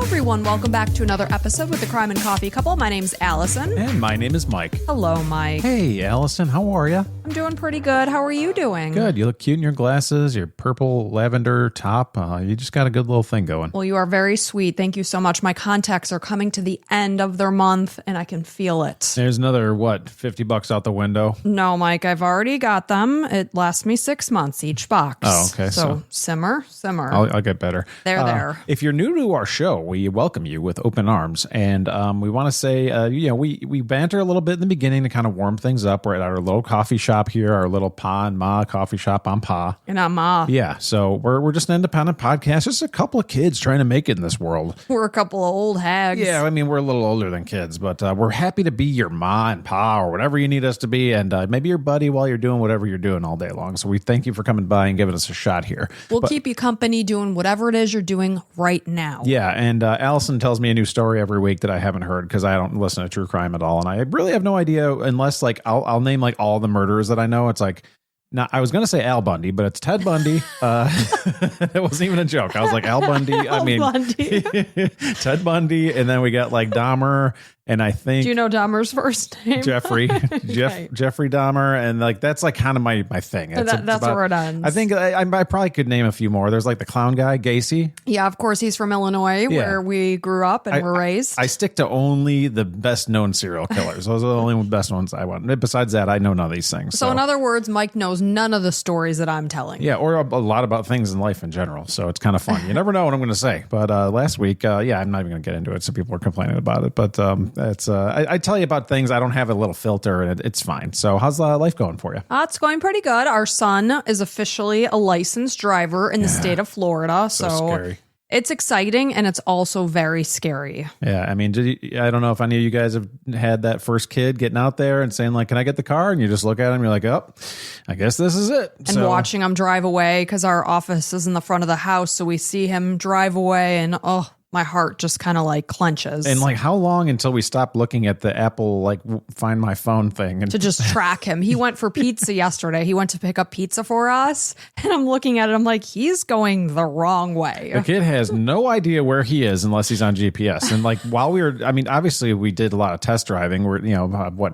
everyone. Welcome back to another episode with the Crime and Coffee Couple. My name's Allison. And my name is Mike. Hello, Mike. Hey, Allison. How are you? I'm doing pretty good. How are you doing? Good. You look cute in your glasses, your purple lavender top. You just got a good little thing going. Well, you are very sweet. Thank you so much. My contacts are coming to the end of their month, and I can feel it. There's another, $50 out the window? No, Mike, I've already got them. It lasts me 6 months each box. Oh, okay. So simmer. I'll get better. There. If you're new to our show, we welcome you with open arms. And we want to say, we banter a little bit in the beginning to kind of warm things up. We're at our little coffee shop here, our little Pa and Ma coffee shop on Pa. And I'm Ma. Yeah. So we're just an independent podcast. Just a couple of kids trying to make it in this world. We're a couple of old hags. Yeah. I mean, we're a little older than kids, but we're happy to be your Ma and Pa or whatever you need us to be. And maybe your buddy while you're doing whatever you're doing all day long. So we thank you for coming by and giving us a shot here. We'll keep you company doing whatever it is you're doing right now. Yeah. And Allison tells me a new story every week that I haven't heard because I don't listen to true crime at all. And I really have no idea unless I'll name all the murderers that I know. It's now, I was going to say Al Bundy, but it's Ted Bundy. It wasn't even a joke. I was like, Al Bundy. Bundy. Ted Bundy. And then we got Dahmer. And I think... Do you know Dahmer's first name? Jeffrey. Jeffrey Dahmer. And that's kind of my thing. That's where it ends. I think I probably could name a few more. There's the clown guy, Gacy. Yeah, of course. He's from Illinois, where we grew up and were raised. I stick to only the best known serial killers. Those are the only best ones I want. Besides that, I know none of these things. So in other words, Mike knows none of the stories that I'm telling. Yeah, or a lot about things in life in general. So it's kind of fun. You never know what I'm going to say. But last week, I'm not even going to get into it. So people are complaining about it. But it's... I tell you about things. I don't have a little filter, and it's fine. So how's life going for you? It's going pretty good. Our son is officially a licensed driver in the state of Florida. So scary. It's exciting, and it's also very scary. Yeah, I mean, I don't know if any of you guys have had that first kid getting out there and saying, can I get the car? And you just look at him, you're like, oh, I guess this is it. And watching him drive away, because our office is in the front of the house, so we see him drive away, and my heart just kind of clenches. And how long until we stop looking at the Apple Find My Phone thing to just track him? He went for pizza yesterday. He went to pick up pizza for us, and I'm looking at it. I'm like, he's going the wrong way. The kid has no idea where he is unless he's on GPS. And while we were, obviously we did a lot of test driving. We're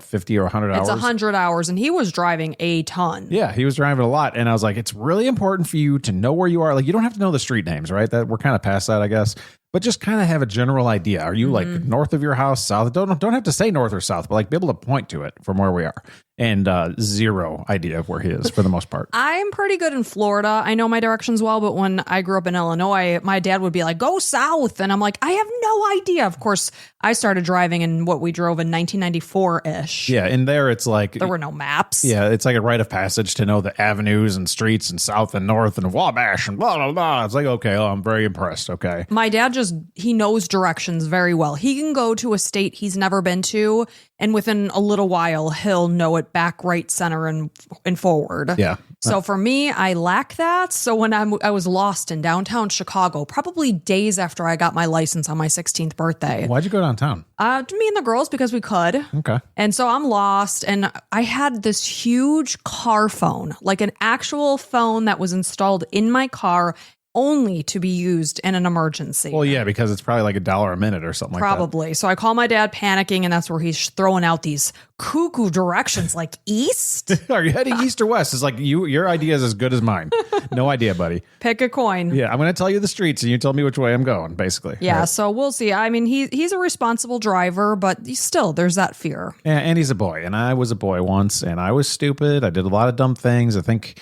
50 or 100 hours. It's 100 hours, and he was driving a ton. Yeah, he was driving a lot, and I was like, it's really important for you to know where you are. You don't have to know the street names, right? That we're kind of past that, I guess. But just kind of have a general idea. Are you north of your house, south? Don't have to say north or south, but be able to point to it from where we are. And zero idea of where he is for the most part. I'm pretty good in Florida. I know my directions well, but when I grew up in Illinois, my dad would be like, go south. And I'm like, I have no idea. Of course, I started driving in what we drove in 1994-ish. Yeah, and there it's there were no maps. Yeah, it's like a rite of passage to know the avenues and streets and south and north and Wabash and blah, blah, blah. It's okay, I'm very impressed, okay. My dad he knows directions very well. He can go to a state he's never been to, and within a little while, he'll know it back, right, center, and forward. Yeah. So for me, I lack that. So when I was lost in downtown Chicago, probably days after I got my license on my 16th birthday. Why'd you go downtown? Me and the girls, because we could. Okay. And so I'm lost, and I had this huge car phone, an actual phone that was installed in my car, only to be used in an emergency. Well, yeah, because it's probably $1 a minute or something Probably. So I call my dad panicking, and that's where he's throwing out these cuckoo directions east. Are you heading east or west? It's your idea is as good as mine. No idea, buddy. Pick a coin. Yeah, I'm going to tell you the streets, and you tell me which way I'm going, basically. Yeah, right? So we'll see. I mean, he's a responsible driver, but still, there's that fear. Yeah, and he's a boy, and I was a boy once, and I was stupid. I did a lot of dumb things. I think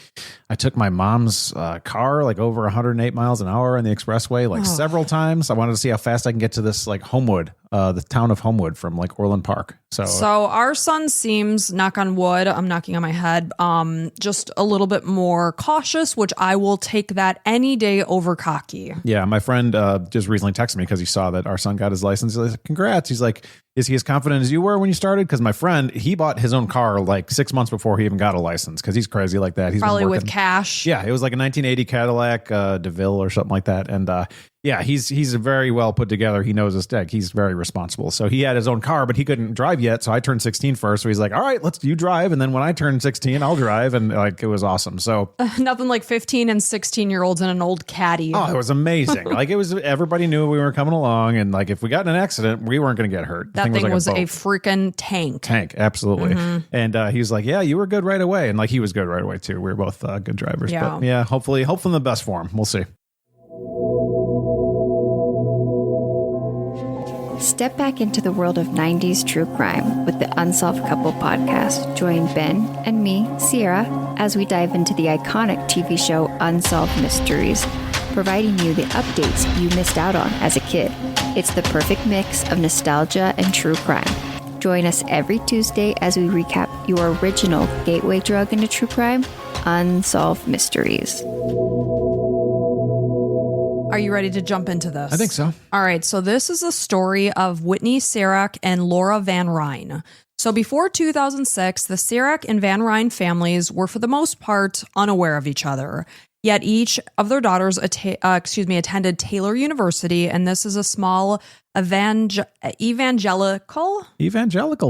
I took my mom's car over 108 miles an hour on the expressway several times. I wanted to see how fast I can get to this Homewood, the town of Homewood from Orland Park. So our son seems, knock on wood, I'm knocking on my head, just a little bit more cautious, which I will take that any day over cocky. Yeah, my friend just recently texted me because he saw that our son got his license. He's like, congrats. He's like, is he as confident as you were when you started? Because my friend, he bought his own car 6 months before he even got a license because he's crazy like that. He's probably with cash. Yeah, it was a 1980 Cadillac DeVille or something like that. And Yeah, he's very well put together. He knows his deck. He's very responsible. So he had his own car, but he couldn't drive yet. So I turned 16 first. So he's like, all right, you drive. And then when I turn 16, I'll drive. And like, it was awesome. So nothing like 15 and 16-year-olds in an old caddy. Oh, it was amazing. Like everybody knew we were coming along. And like, if we got in an accident, we weren't going to get hurt. That thing was a freaking tank. Absolutely. And he was like, yeah, you were good right away. And like, he was good right away too. We were both good drivers. Yeah. But yeah, hopefully in the best form. We'll see. Step back into the world of 90s true crime with the Unsolved Couple podcast. Join Ben and me, Sierra, as we dive into the iconic TV show Unsolved Mysteries, providing you the updates you missed out on as a kid. It's the perfect mix of nostalgia and true crime. Join us every Tuesday as we recap your original gateway drug into true crime, Unsolved Mysteries. Are you ready to jump into this? I think so. All right. So this is a story of Whitney Cerak and Laura Van Ryn. So before 2006, the Cerak and Van Ryn families were for the most part unaware of each other. Yet each of their daughters attended Taylor University, and this is a small evangelical.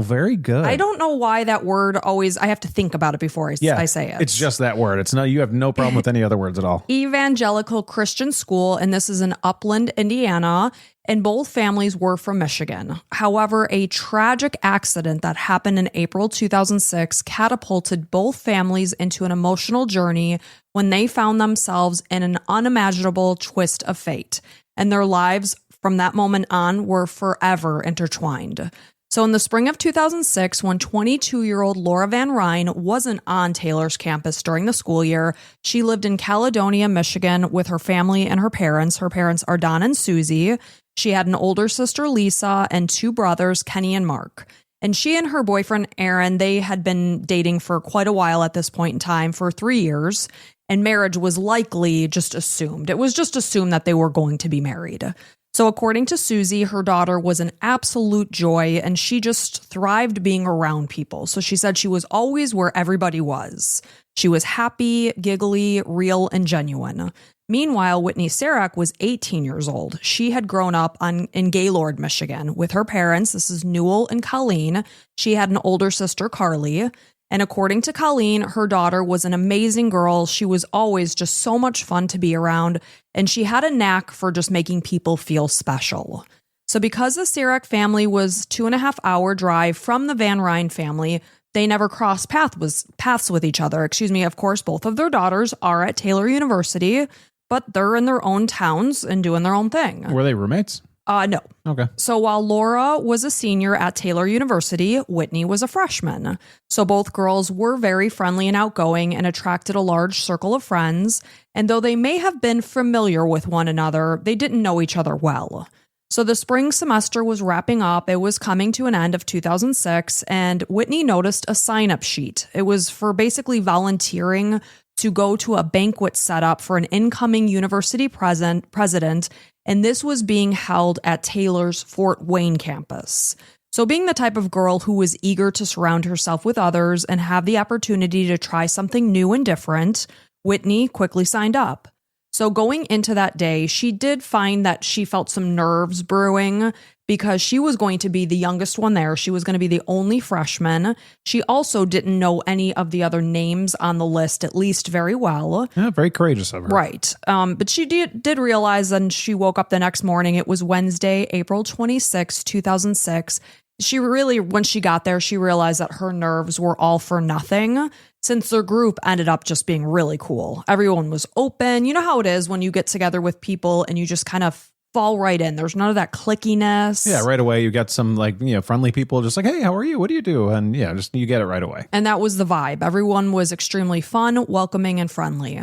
Very good. I don't know why that word I have to think about it before I say it. It's just that word. You have no problem with any other words at all. Evangelical Christian school, and this is in Upland, Indiana, and both families were from Michigan. However, a tragic accident that happened in April 2006 catapulted both families into an emotional journey when they found themselves in an unimaginable twist of fate, and their lives from that moment on were forever intertwined. So in the spring of 2006, when 22-year-old Laura Van Ryn wasn't on Taylor's campus during the school year, she lived in Caledonia, Michigan with her family and her parents. Her parents are Don and Susie. She had an older sister, Lisa, and two brothers, Kenny and Mark. And she and her boyfriend, Aaron, they had been dating for quite a while at this point in time, for 3 years, and marriage was likely just assumed. It was just assumed that they were going to be married. So according to Susie, her daughter was an absolute joy, and she just thrived being around people. So she said she was always where everybody was. She was happy, giggly, real, and genuine. Meanwhile, Whitney Cerak was 18 years old. She had grown up in Gaylord, Michigan, with her parents. This is Newell and Colleen. She had an older sister, Carly. And according to Colleen, her daughter was an amazing girl. She was always just so much fun to be around, and she had a knack for just making people feel special. So because the Cerak family was 2.5-hour drive from the Van Ryn family, they never crossed paths with each other. Of course, both of their daughters are at Taylor University, but they're in their own towns and doing their own thing. Were they roommates? No. Okay. So while Laura was a senior at Taylor University, Whitney was a freshman. So both girls were very friendly and outgoing and attracted a large circle of friends. And though they may have been familiar with one another, they didn't know each other well. So the spring semester was wrapping up. It was coming to an end of 2006, and Whitney noticed a sign-up sheet. It was for basically volunteering to go to a banquet set up for an incoming university president, and this was being held at Taylor's Fort Wayne campus. So being the type of girl who was eager to surround herself with others and have the opportunity to try something new and different, Whitney quickly signed up. So going into that day, she did find that she felt some nerves brewing because she was going to be the youngest one there. She was going to be the only freshman. She also didn't know any of the other names on the list, at least very well. Yeah, very courageous of her. Right. But she did realize, and she woke up the next morning. It was Wednesday, April 26, 2006. When she got there, she realized that her nerves were all for nothing, since their group ended up just being really cool. Everyone was open. You know how it is when you get together with people and you just kind of fall right in. There's none of that clickiness. Yeah, right away you got some friendly people just like, hey, how are you? What do you do? And yeah, just you get it right away. And that was the vibe. Everyone was extremely fun, welcoming, and friendly.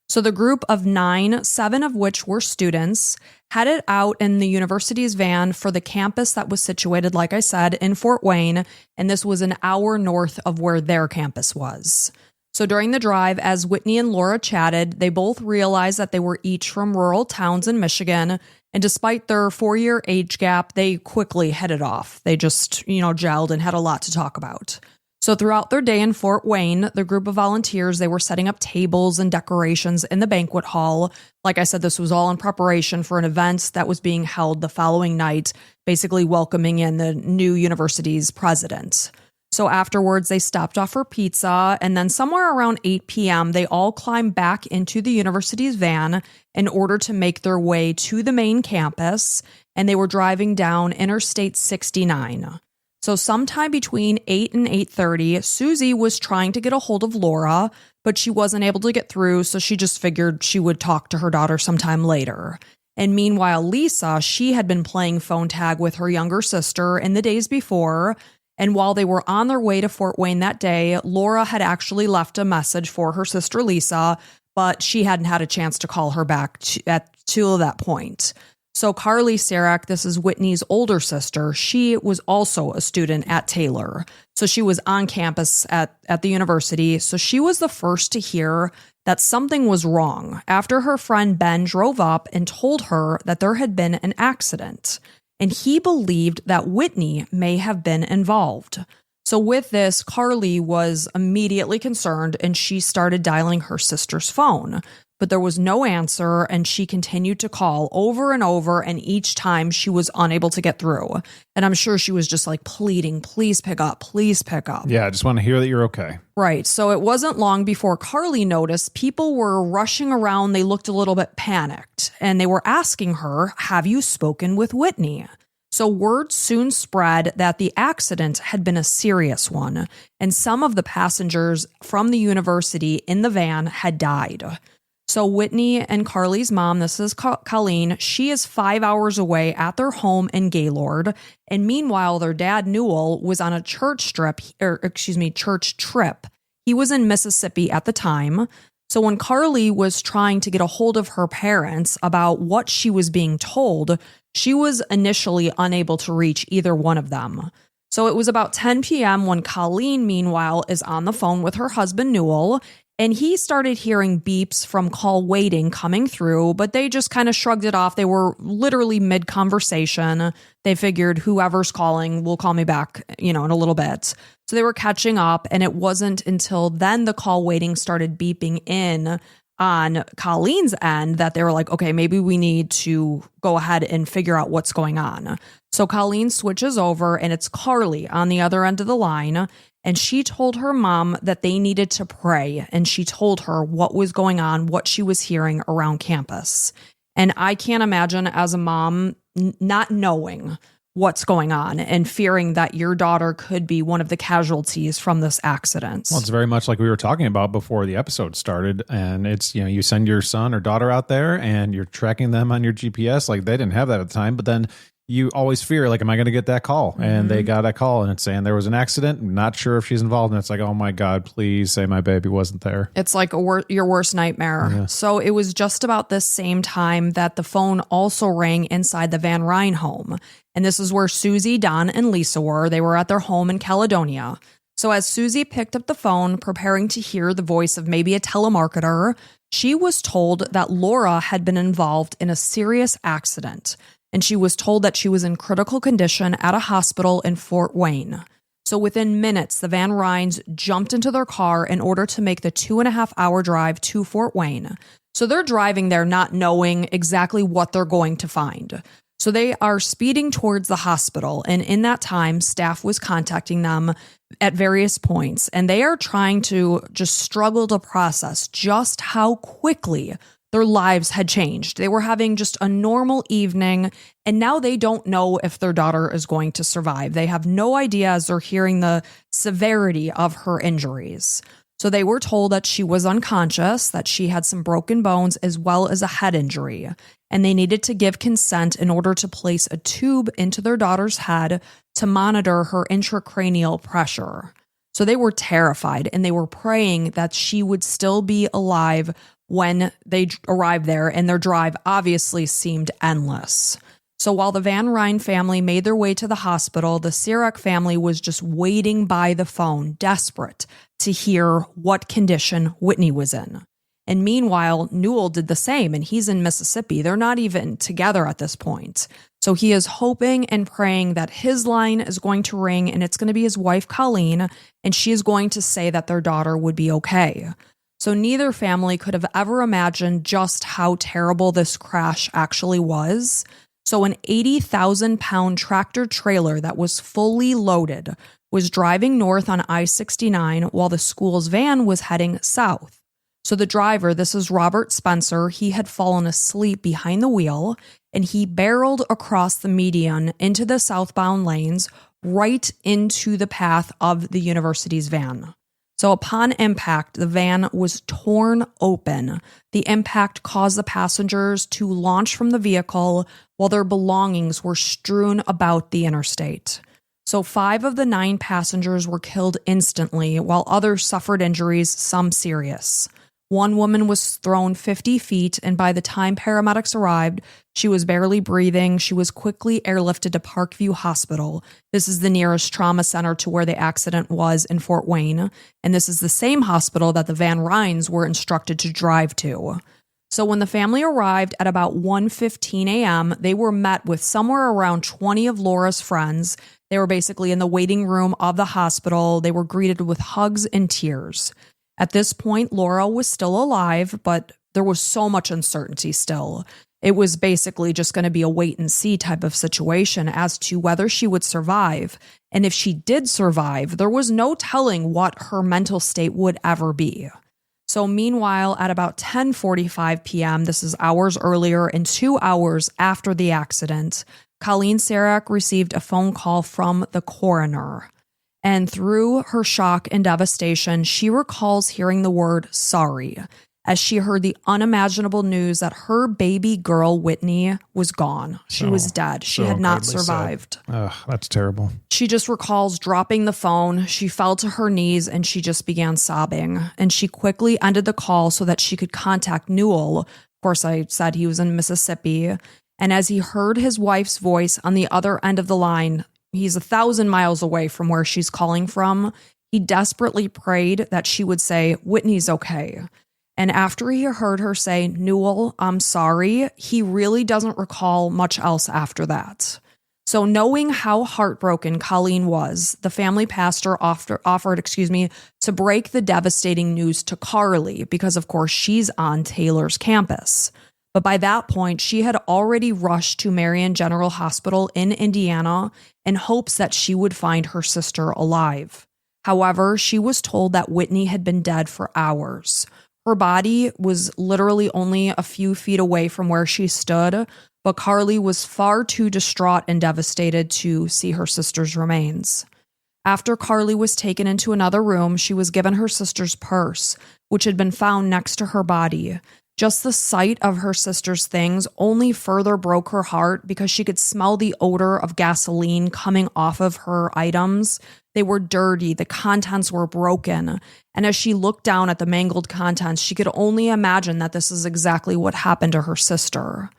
So the group of 9, 7 of which were students, headed out in the university's van for the campus that was situated, like I said, in Fort Wayne, and this was an hour north of where their campus was. So during the drive, as Whitney and Laura chatted, they both realized that they were each from rural towns in Michigan, and despite their 4-year age gap, they quickly headed off. They just, gelled and had a lot to talk about. So throughout their day in Fort Wayne, the group of volunteers, they were setting up tables and decorations in the banquet hall. Like I said, this was all in preparation for an event that was being held the following night, basically welcoming in the new university's president. So afterwards, they stopped off for pizza, and then somewhere around 8 p.m., they all climbed back into the university's van in order to make their way to the main campus, and they were driving down Interstate 69. So sometime between 8 and 8:30, Susie was trying to get a hold of Laura, but she wasn't able to get through, so she just figured she would talk to her daughter sometime later. And meanwhile, Lisa, she had been playing phone tag with her younger sister in the days before, and while they were on their way to Fort Wayne that day, Laura had actually left a message for her sister Lisa, but she hadn't had a chance to call her back to that point. So Carly Cerak, this is Whitney's older sister, she was also a student at Taylor. So she was on campus at the university. So she was the first to hear that something was wrong after her friend Ben drove up and told her that there had been an accident. And he believed that Whitney may have been involved. So with this, Carly was immediately concerned and she started dialing her sister's phone. But there was no answer, and she continued to call over and over, and each time she was unable to get through. And I'm sure she was just like pleading, please pick up, please pick up. Yeah, I just want to hear that you're okay. Right. So it wasn't long before Carly noticed people were rushing around. They looked a little bit panicked, and they were asking her, have you spoken with Whitney? So word soon spread that the accident had been a serious one, and some of the passengers from the university in the van had died. So Whitney and Carly's mom, this is Colleen, she is 5 hours away at their home in Gaylord. And meanwhile, their dad, Newell, was on a church trip. He was in Mississippi at the time. So when Carly was trying to get a hold of her parents about what she was being told, she was initially unable to reach either one of them. So it was about 10 p.m. when Colleen, meanwhile, is on the phone with her husband, Newell, and he started hearing beeps from call waiting coming through, but they just kind of shrugged it off. They were literally mid-conversation. They figured whoever's calling will call me back, in a little bit. So they were catching up, and it wasn't until then the call waiting started beeping in on Colleen's end that they were like, okay, maybe we need to go ahead and figure out what's going on. So Colleen switches over, and it's Carly on the other end of the line. And she told her mom that they needed to pray, and she told her what was going on, what she was hearing around campus. And I can't imagine as a mom not knowing what's going on and fearing that your daughter could be one of the casualties from this accident. Well, it's very much like we were talking about before the episode started. And it's, you send your son or daughter out there and you're tracking them on your GPS. Like they didn't have that at the time, but then you always fear, like, am I going to get that call? Mm-hmm. And they got a call and it's saying there was an accident. I'm not sure if she's involved. And it's like, oh my God, please say my baby wasn't there. It's like your worst nightmare. Yeah. So it was just about this same time that the phone also rang inside the Van Ryn home. And this is where Susie, Don, and Lisa were. They were at their home in Caledonia. So as Susie picked up the phone, preparing to hear the voice of maybe a telemarketer, she was told that Laura had been involved in a serious accident. And she was told that she was in critical condition at a hospital in Fort Wayne. So within minutes, the Van Ryns jumped into their car in order to make the 2.5-hour drive to Fort Wayne. So they're driving there not knowing exactly what they're going to find. So they are speeding towards the hospital. And in that time, staff was contacting them at various points. And they are trying to just struggle to process just how quickly their lives had changed. They were having just a normal evening, and now they don't know if their daughter is going to survive. They have no idea as they're hearing the severity of her injuries. So they were told that she was unconscious, that she had some broken bones as well as a head injury, and they needed to give consent in order to place a tube into their daughter's head to monitor her intracranial pressure. So they were terrified, and they were praying that she would still be alive when they arrived there, and their drive obviously seemed endless. So while the Van Ryn family made their way to the hospital, the Cerak family was just waiting by the phone, desperate to hear what condition Whitney was in. And meanwhile, Newell did the same, and he's in Mississippi. They're not even together at this point. So he is hoping and praying that his line is going to ring, and it's going to be his wife, Colleen, and she is going to say that their daughter would be okay. So neither family could have ever imagined just how terrible this crash actually was. So an 80,000-pound tractor trailer that was fully loaded was driving north on I-69 while the school's van was heading south. So the driver, this is Robert Spencer, he had fallen asleep behind the wheel, and he barreled across the median into the southbound lanes right into the path of the university's van. So upon impact, the van was torn open. The impact caused the passengers to launch from the vehicle while their belongings were strewn about the interstate. So 5 of the 9 passengers were killed instantly, while others suffered injuries, some serious. One woman was thrown 50 feet, and by the time paramedics arrived, she was barely breathing. She was quickly airlifted to Parkview Hospital. This is the nearest trauma center to where the accident was in Fort Wayne, and this is the same hospital that the Van Ryns were instructed to drive to. So when the family arrived at about 1:15 a.m., they were met with somewhere around 20 of Laura's friends. They were basically in the waiting room of the hospital. They were greeted with hugs and tears. At this point, Laura was still alive, but there was so much uncertainty still. It was basically just going to be a wait and see type of situation as to whether she would survive. And if she did survive, there was no telling what her mental state would ever be. So meanwhile, at about 10:45 p.m., this is hours earlier and 2 hours after the accident, Colleen Cerak received a phone call from the coroner. And through her shock and devastation, she recalls hearing the word sorry as she heard the unimaginable news that her baby girl, Whitney, was gone. She was dead. She had not survived. That's terrible. She just recalls dropping the phone. She fell to her knees and she just began sobbing. And she quickly ended the call so that she could contact Newell. Of course, I said he was in Mississippi. And as he heard his wife's voice on the other end of the line, he's 1,000 miles away from where she's calling from. He desperately prayed that she would say, "Whitney's okay." And after he heard her say, "Newell, I'm sorry," he really doesn't recall much else after that. So knowing how heartbroken Colleen was, the family pastor offered to break the devastating news to Carly because, of course, she's on Taylor's campus. But by that point, she had already rushed to Marion General Hospital in Indiana in hopes that she would find her sister alive. However, she was told that Whitney had been dead for hours. Her body was literally only a few feet away from where she stood, but Carly was far too distraught and devastated to see her sister's remains. After Carly was taken into another room, she was given her sister's purse, which had been found next to her body. Just the sight of her sister's things only further broke her heart because she could smell the odor of gasoline coming off of her items. They were dirty, the contents were broken, and as she looked down at the mangled contents, she could only imagine that this is exactly what happened to her sister.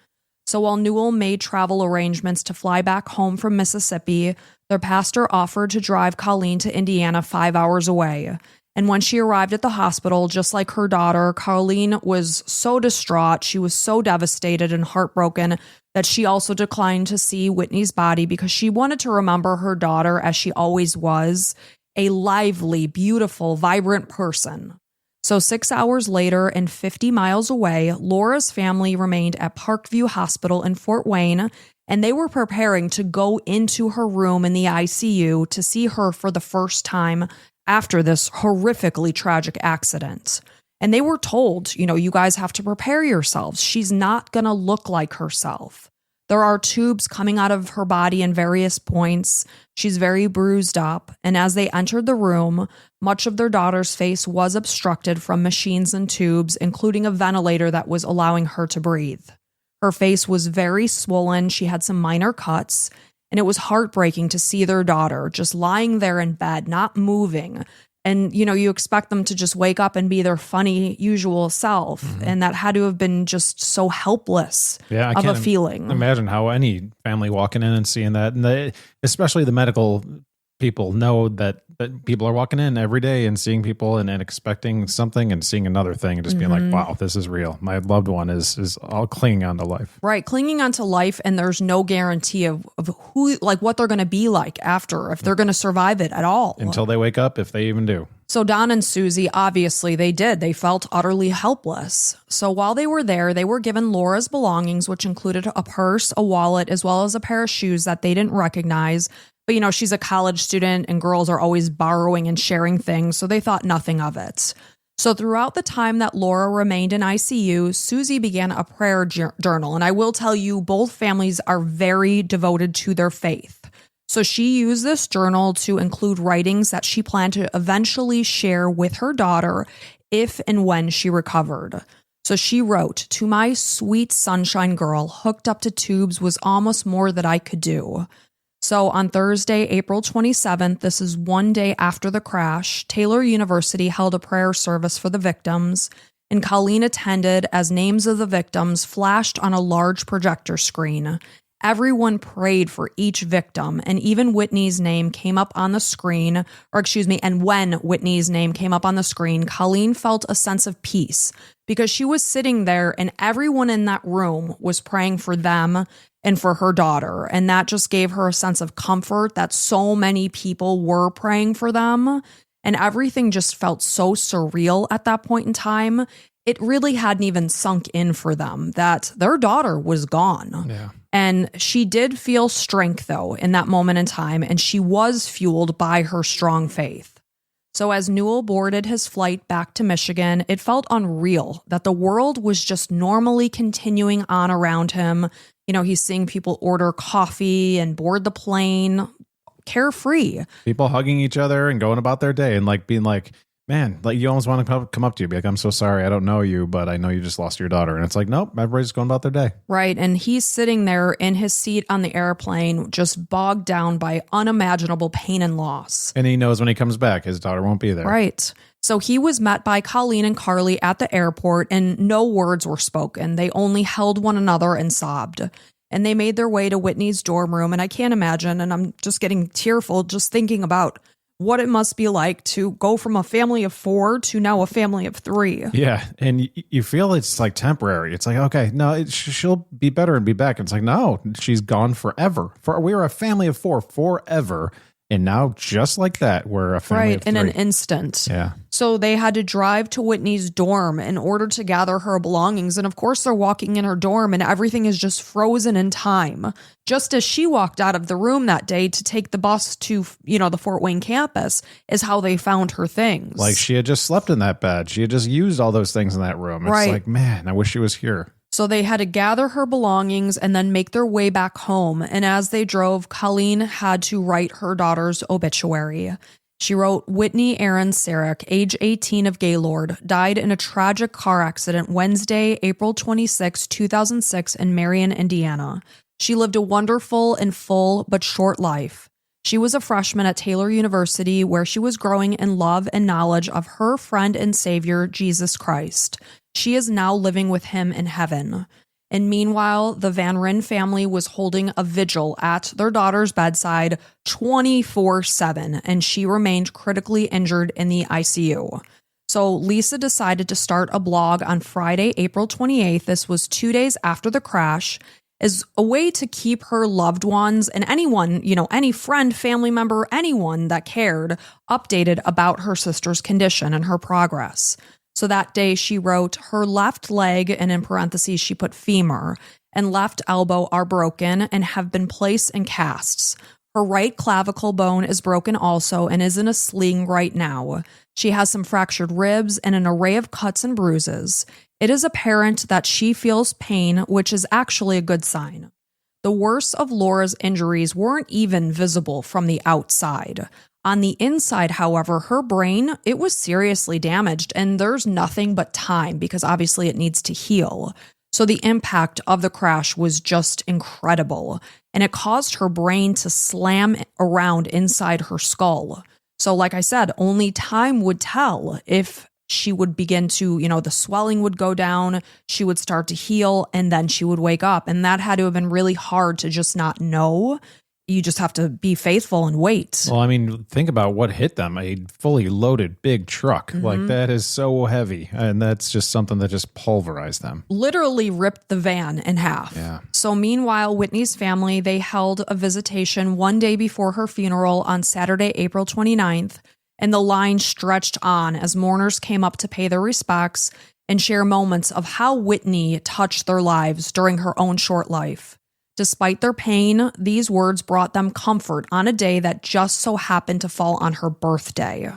So while Newell made travel arrangements to fly back home from Mississippi, their pastor offered to drive Colleen to Indiana 5 hours away. And when she arrived at the hospital, just like her daughter, Colleen was so distraught, she was so devastated and heartbroken that she also declined to see Whitney's body because she wanted to remember her daughter as she always was, a lively, beautiful, vibrant person. So 6 hours later and 50 miles away, Laura's family remained at Parkview Hospital in Fort Wayne, and they were preparing to go into her room in the ICU to see her for the first time after this horrifically tragic accident. And they were told, you guys have to prepare yourselves. She's not going to look like herself. There are tubes coming out of her body in various points. She's very bruised up. And as they entered the room, much of their daughter's face was obstructed from machines and tubes, including a ventilator that was allowing her to breathe. Her face was very swollen. She had some minor cuts. And it was heartbreaking to see their daughter just lying there in bed, not moving. And, you expect them to just wake up and be their funny, usual self. Mm-hmm. And that had to have been just so helpless of a feeling. Imagine how any family walking in and seeing that. And especially the medical people know that But people are walking in every day and seeing people and expecting something and seeing another thing and just being like, wow, this is real. My loved one is all clinging on to life. Right. Clinging on to life. And there's no guarantee of who, like what they're going to be like after, if they're going to survive it at all. Until they wake up, if they even do. So Don and Susie, obviously they did. They felt utterly helpless. So while they were there, they were given Laura's belongings, which included a purse, a wallet, as well as a pair of shoes that they didn't recognize. But, you know, she's a college student and girls are always borrowing and sharing things, so they thought nothing of it. So throughout the time that Laura remained in ICU, Susie began a prayer journal. And I will tell you, both families are very devoted to their faith. So she used this journal to include writings that she planned to eventually share with her daughter if and when she recovered. So she wrote, "To my sweet sunshine girl, hooked up to tubes was almost more that I could do." So on Thursday, April 27th, this is one day after the crash, Taylor University held a prayer service for the victims, and Colleen attended as names of the victims flashed on a large projector screen. Everyone prayed for each victim, and even Whitney's name came up on the screen, and when Whitney's name came up on the screen, Colleen felt a sense of peace because she was sitting there and everyone in that room was praying for them and for her daughter. And that just gave her a sense of comfort that so many people were praying for them. And everything just felt so surreal at that point in time. It really hadn't even sunk in for them that their daughter was gone. Yeah. And she did feel strength, though, in that moment in time, and she was fueled by her strong faith. So as Newell boarded his flight back to Michigan, it felt unreal that the world was just normally continuing on around him. You know, he's seeing people order coffee and board the plane, carefree. People hugging each other and going about their day and like being like, man, like you almost want to come up to you, be like, I'm so sorry, I don't know you, but I know you just lost your daughter. And it's like, nope, everybody's going about their day. Right. And he's sitting there in his seat on the airplane, just bogged down by unimaginable pain and loss. And he knows when he comes back, his daughter won't be there. Right. So he was met by Colleen and Carly at the airport, and no words were spoken. They only held one another and sobbed. And they made their way to Whitney's dorm room. And I can't imagine, and I'm just getting tearful just thinking about what it must be like to go from a family of 4 to now a family of 3. Yeah. And you feel it's like temporary. It's like, okay, no, she'll be better and be back. And it's like, no, she's gone forever. We were a family of 4 forever. And now, just like that, we're a family of 3. Right, in an instant. Yeah. So they had to drive to Whitney's dorm in order to gather her belongings. And of course, they're walking in her dorm and everything is just frozen in time. Just as she walked out of the room that day to take the bus to, the Fort Wayne campus is how they found her things. Like she had just slept in that bed. She had just used all those things in that room. It's right. Like, man, I wish she was here. So they had to gather her belongings and then make their way back home. And as they drove, Colleen had to write her daughter's obituary. She wrote, "Whitney Aaron Cerak, age 18 of Gaylord, died in a tragic car accident Wednesday, April 26, 2006 in Marion, Indiana. She lived a wonderful and full but short life. She was a freshman at Taylor University where she was growing in love and knowledge of her friend and savior, Jesus Christ. She is now living with him in heaven." And meanwhile, the Van Ryn family was holding a vigil at their daughter's bedside 24/7, and she remained critically injured in the ICU. So Lisa decided to start a blog on Friday, April 28th. This was 2 days after the crash, as a way to keep her loved ones and anyone, any friend, family member, anyone that cared, updated about her sister's condition and her progress. So that day she wrote, "Her left leg," and in parentheses she put femur, "and left elbow are broken and have been placed in casts. Her right clavicle bone is broken also and is in a sling right now. She has some fractured ribs and an array of cuts and bruises. It is apparent that she feels pain, which is actually a good sign." The worst of Laura's injuries weren't even visible from the outside. On the inside, however, her brain, it was seriously damaged, and there's nothing but time because obviously it needs to heal. So the impact of the crash was just incredible, and it caused her brain to slam around inside her skull. So like I said, only time would tell if she would begin to, the swelling would go down, she would start to heal, and then she would wake up. And that had to have been really hard to just not know. you just have to be faithful and wait. Well, I mean, think about what hit them. A fully loaded big truck. Like, that is so heavy. And that's just something that just pulverized them. Literally ripped the van in half. Yeah. So meanwhile, Whitney's family, they held a visitation one day before her funeral on Saturday, April 29th. And the line stretched on as mourners came up to pay their respects and share moments of how Whitney touched their lives during her own short life. Despite their pain, these words brought them comfort on a day that just so happened to fall on her birthday.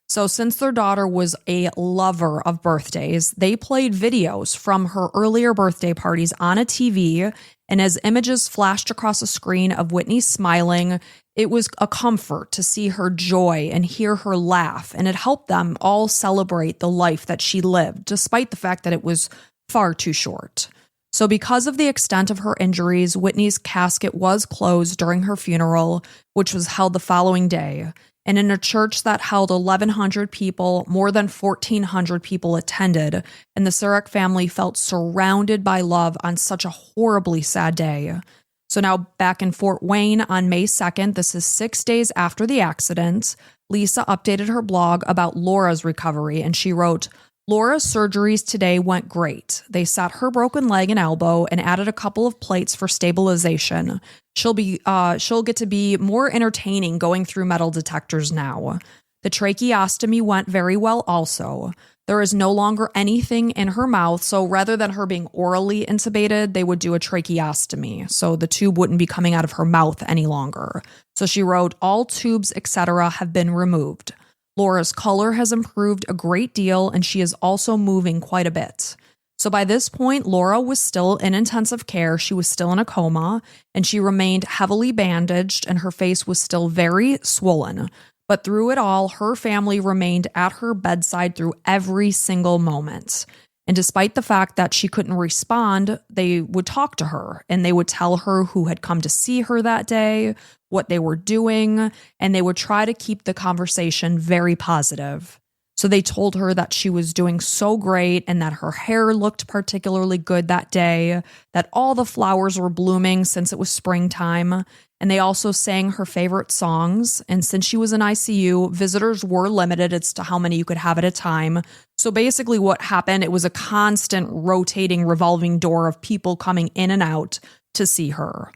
So since their daughter was a lover of birthdays, they played videos from her earlier birthday parties on a TV, and as images flashed across a screen of Whitney smiling, it was a comfort to see her joy and hear her laugh, and it helped them all celebrate the life that she lived, despite the fact that it was far too short. So because of the extent of her injuries, Whitney's casket was closed during her funeral, which was held the following day. And in a church that held 1,100 people, more than 1,400 people attended, and the Cerak family felt surrounded by love on such a horribly sad day. So now back in Fort Wayne on May 2nd, this is 6 days after the accident, Lisa updated her blog about Laura's recovery, and she wrote, "Laura's surgeries today went great. They set her broken leg and elbow and added a couple of plates for stabilization. She'll get to be more entertaining going through metal detectors now. The tracheostomy went very well also. There is no longer anything in her mouth, so rather than her being orally intubated, they would do a tracheostomy, so the tube wouldn't be coming out of her mouth any longer." So she wrote, "All tubes, etc. have been removed. Laura's color has improved a great deal, and she is also moving quite a bit." So by this point, Laura was still in intensive care. She was still in a coma, and she remained heavily bandaged, and her face was still very swollen. But through it all, her family remained at her bedside through every single moment. And despite the fact that she couldn't respond, they would talk to her, and they would tell her who had come to see her that day, what they were doing, and they would try to keep the conversation very positive. So they told her that she was doing so great and that her hair looked particularly good that day, that all the flowers were blooming since it was springtime, and they also sang her favorite songs. And since she was in ICU, visitors were limited as to how many you could have at a time. So basically what happened, it was a constant rotating, revolving door of people coming in and out to see her.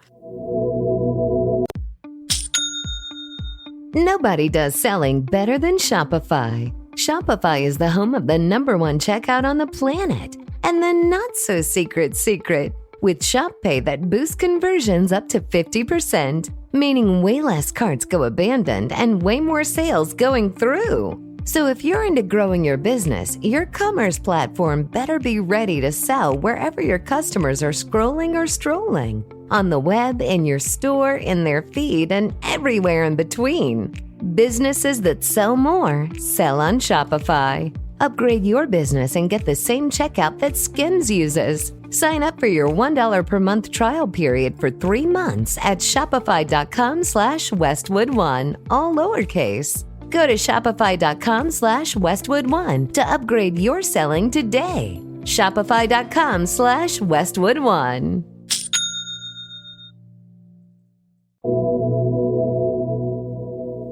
Nobody does selling better than Shopify. Shopify is the home of the #1 checkout on the planet. And the not-so-secret secret, with Shop Pay that boosts conversions up to 50%, meaning way less carts go abandoned and way more sales going through. So if you're into growing your business, your commerce platform better be ready to sell wherever your customers are scrolling or strolling. On the web, in your store, in their feed, and everywhere in between. Businesses that sell more, sell on Shopify. Upgrade your business and get the same checkout that Skims uses. Sign up for your $1 per month trial period for 3 months at shopify.com/Westwood1, all lowercase. Go to shopify.com/Westwood1 to upgrade your selling today. Shopify.com/Westwood1.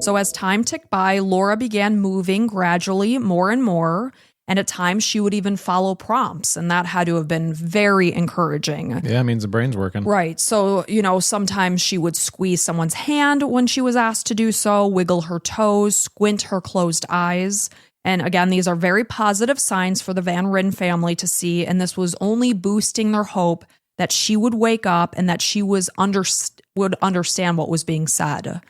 So as time ticked by, Laura began moving gradually more and more, and at times she would even follow prompts, and that had to have been very encouraging. Yeah, it means the brain's working. Right. So, sometimes she would squeeze someone's hand when she was asked to do so, wiggle her toes, squint her closed eyes. And again, these are very positive signs for the Van Ryn family to see, and this was only boosting their hope that she would wake up and that she would understand what was being said.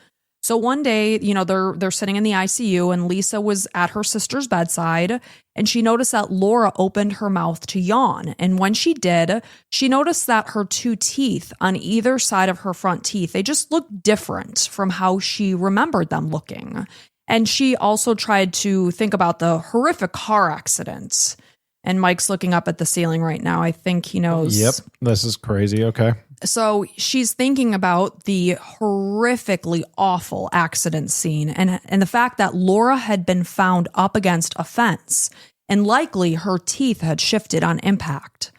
So one day, they're sitting in the ICU, and Lisa was at her sister's bedside, and she noticed that Laura opened her mouth to yawn. And when she did, she noticed that her 2 teeth on either side of her front teeth, they just looked different from how she remembered them looking. And she also tried to think about the horrific car accidents. And Mike's looking up at the ceiling right now. I think he knows. Yep, this is crazy. Okay. So she's thinking about the horrifically awful accident scene and the fact that Laura had been found up against a fence, and likely her teeth had shifted on impact.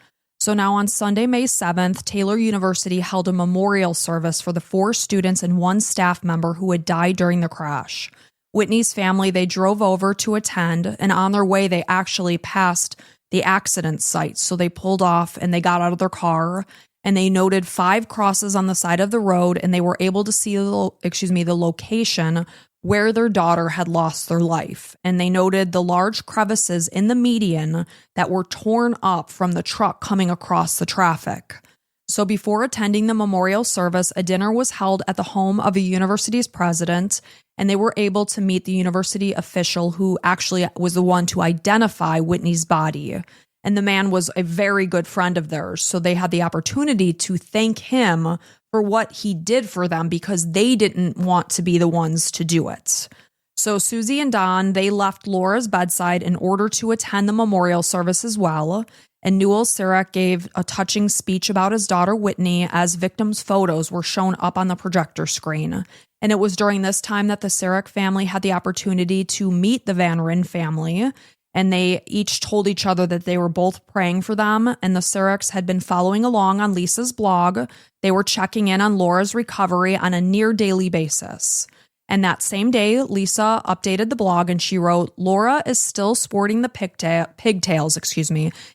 So now on Sunday, May 7th, Taylor University held a memorial service for the 4 students and 1 staff member who had died during the crash. Whitney's family, they drove over to attend, and on their way, they actually passed the accident site. So they pulled off and they got out of their car, and they noted 5 crosses on the side of the road, and they were able to see the location where their daughter had lost their life. And they noted the large crevices in the median that were torn up from the truck coming across the traffic. So before attending the memorial service, a dinner was held at the home of a university's president, and they were able to meet the university official who actually was the one to identify Whitney's body. And the man was a very good friend of theirs, so they had the opportunity to thank him for what he did for them because they didn't want to be the ones to do it. So Susie and Don, they left Laura's bedside in order to attend the memorial service as well. And Newell Cerak gave a touching speech about his daughter Whitney as victims' photos were shown up on the projector screen. And it was during this time that the Cerak family had the opportunity to meet the Van Ryn family. And they each told each other that they were both praying for them. And the Ceraks had been following along on Lisa's blog. They were checking in on Laura's recovery on a near daily basis. And that same day, Lisa updated the blog and she wrote, "Laura is still sporting the pigtails,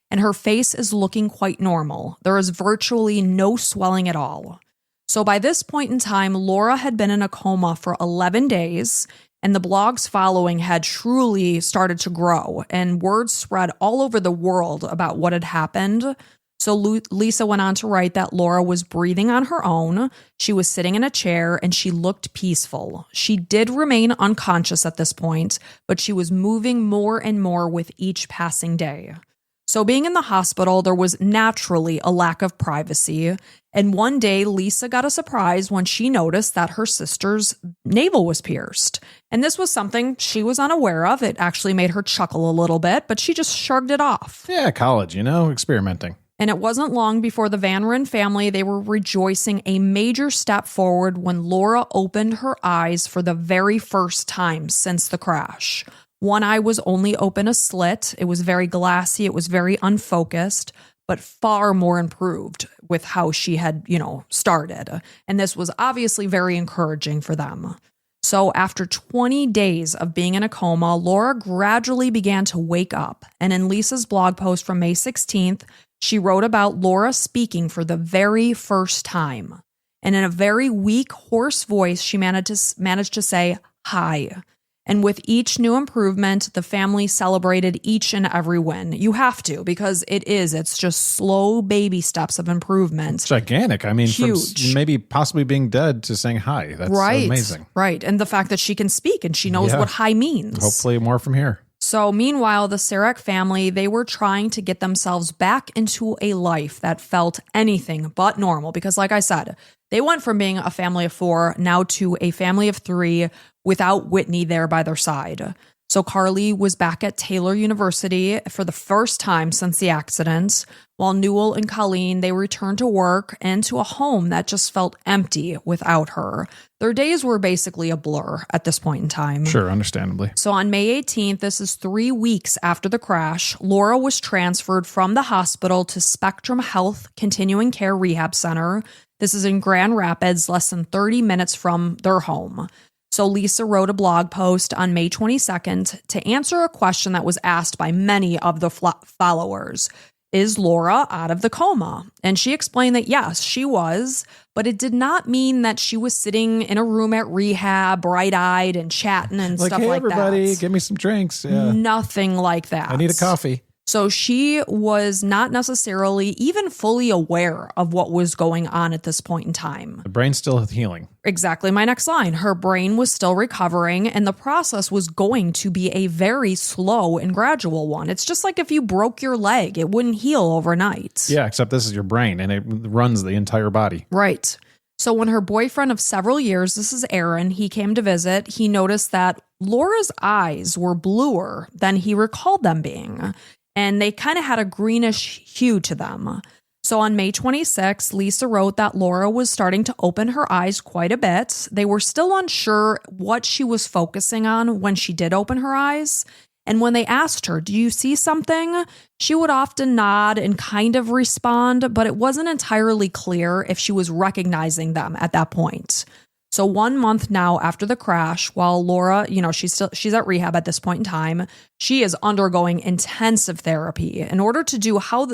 and her face is looking quite normal. There is virtually no swelling at all." So by this point in time, Laura had been in a coma for 11 days, and the blog's following had truly started to grow, and word spread all over the world about what had happened. So Lisa went on to write that Laura was breathing on her own, she was sitting in a chair, and she looked peaceful. She did remain unconscious at this point, but she was moving more and more with each passing day. So being in the hospital, there was naturally a lack of privacy, and one day Lisa got a surprise when she noticed that her sister's navel was pierced. And this was something she was unaware of. It actually made her chuckle a little bit, but she just shrugged it off. Yeah, college, experimenting. And it wasn't long before the Van Ryn family, they were rejoicing a major step forward when Laura opened her eyes for the very first time since the crash. One eye was only open a slit. It was very glassy. It was very unfocused, but far more improved with how she had, started. And this was obviously very encouraging for them. So after 20 days of being in a coma, Laura gradually began to wake up. And in Lisa's blog post from May 16th, she wrote about Laura speaking for the very first time. And in a very weak, hoarse voice, she managed to say, "Hi." And with each new improvement, the family celebrated each and every win. You have to, because it's just slow baby steps of improvement. It's gigantic. I mean, huge. From maybe possibly being dead to saying hi. That's amazing. Right. And the fact that she can speak and she knows what hi means. Hopefully more from here. So meanwhile, the Cerak family, they were trying to get themselves back into a life that felt anything but normal. Because like I said, they went from being a family of 4 now to a family of 3 without Whitney there by their side. So Carly was back at Taylor University for the first time since the accident, while Newell and Colleen, they returned to work and to a home that just felt empty without her. Their days were basically a blur at this point in time. Sure, understandably. So on May 18th, this is 3 weeks after the crash, Laura was transferred from the hospital to Spectrum Health Continuing Care Rehab Center. This is in Grand Rapids, less than 30 minutes from their home. So Lisa wrote a blog post on May 22nd to answer a question that was asked by many of the followers. Is Laura out of the coma? And she explained that yes, she was, but it did not mean that she was sitting in a room at rehab, bright-eyed and chatting and stuff hey, like everybody, that. Give me some drinks. Yeah. Nothing like that. I need a coffee. So she was not necessarily even fully aware of what was going on at this point in time. The brain's still healing. Exactly my next line. Her brain was still recovering, and the process was going to be a very slow and gradual one. It's just like if you broke your leg, it wouldn't heal overnight. Yeah, except this is your brain, and it runs the entire body. Right. So when her boyfriend of several years, this is Aaron, he came to visit, he noticed that Laura's eyes were bluer than he recalled them being. And they kind of had a greenish hue to them. So on May 26th, Lisa wrote that Laura was starting to open her eyes quite a bit. They were still unsure what she was focusing on when she did open her eyes. And when they asked her, do you see something? She would often nod and kind of respond, but it wasn't entirely clear if she was recognizing them at that point. So 1 month now after the crash, while Laura, she's at rehab at this point in time, she is undergoing intensive therapy in order to do all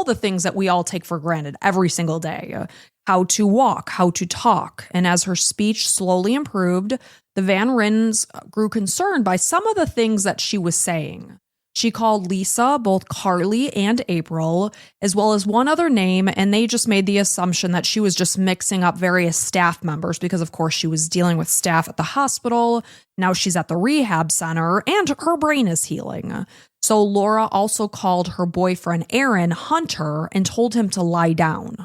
the things that we all take for granted every single day. How to walk, how to talk. And as her speech slowly improved, the Van Ryns grew concerned by some of the things that she was saying. She called Lisa both Carly and April, as well as one other name, and they just made the assumption that she was just mixing up various staff members because, of course, she was dealing with staff at the hospital. Now she's at the rehab center, and her brain is healing. So Laura also called her boyfriend, Aaron, Hunter, and told him to lie down.